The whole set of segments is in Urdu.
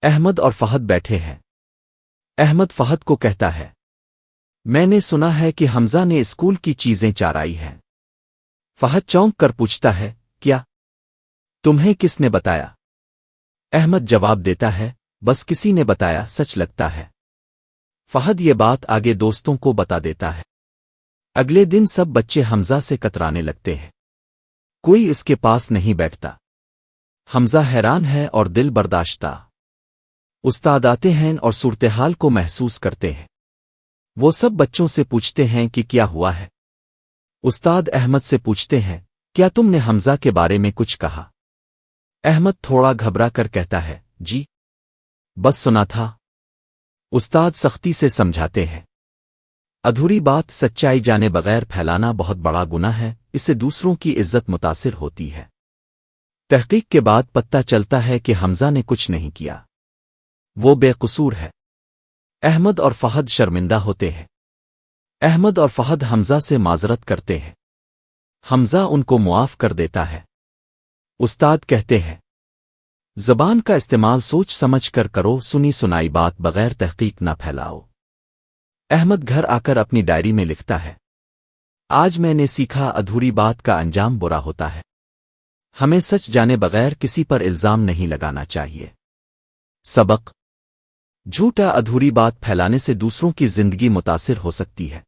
احمد اور فہد بیٹھے ہیں۔ احمد فہد کو کہتا ہے، میں نے سنا ہے کہ حمزہ نے اسکول کی چیزیں چرائی ہیں۔ فہد چونک کر پوچھتا ہے، کیا؟ تمہیں کس نے بتایا؟ احمد جواب دیتا ہے، بس کسی نے بتایا، سچ لگتا ہے۔ فہد یہ بات آگے دوستوں کو بتا دیتا ہے۔ اگلے دن سب بچے حمزہ سے کترانے لگتے ہیں۔ کوئی اس کے پاس نہیں بیٹھتا۔ حمزہ حیران ہے اور دل برداشتہ۔ استاد آتے ہیں اور صورتحال کو محسوس کرتے ہیں۔ وہ سب بچوں سے پوچھتے ہیں کہ کیا ہوا ہے۔ استاد احمد سے پوچھتے ہیں، کیا تم نے حمزہ کے بارے میں کچھ کہا؟ احمد تھوڑا گھبرا کر کہتا ہے، جی، بس سنا تھا۔ استاد سختی سے سمجھاتے ہیں، ادھوری بات سچائی جانے بغیر پھیلانا بہت بڑا گناہ ہے، اس سے دوسروں کی عزت متاثر ہوتی ہے۔ تحقیق کے بعد پتہ چلتا ہے کہ حمزہ نے کچھ نہیں کیا، وہ بے قصور ہے۔ احمد اور فہد شرمندہ ہوتے ہیں۔ احمد اور فہد حمزہ سے معذرت کرتے ہیں۔ حمزہ ان کو معاف کر دیتا ہے۔ استاد کہتے ہیں، زبان کا استعمال سوچ سمجھ کر کرو، سنی سنائی بات بغیر تحقیق نہ پھیلاؤ۔ احمد گھر آ کر اپنی ڈائری میں لکھتا ہے، آج میں نے سیکھا ادھوری بات کا انجام برا ہوتا ہے۔ ہمیں سچ جانے بغیر کسی پر الزام نہیں لگانا چاہیے۔ سبق: جھوٹا ادھوری بات پھیلانے سے دوسروں کی زندگی متاثر ہو سکتی ہے۔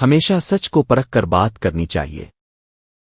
ہمیشہ سچ کو پرکھ کر بات کرنی چاہیے۔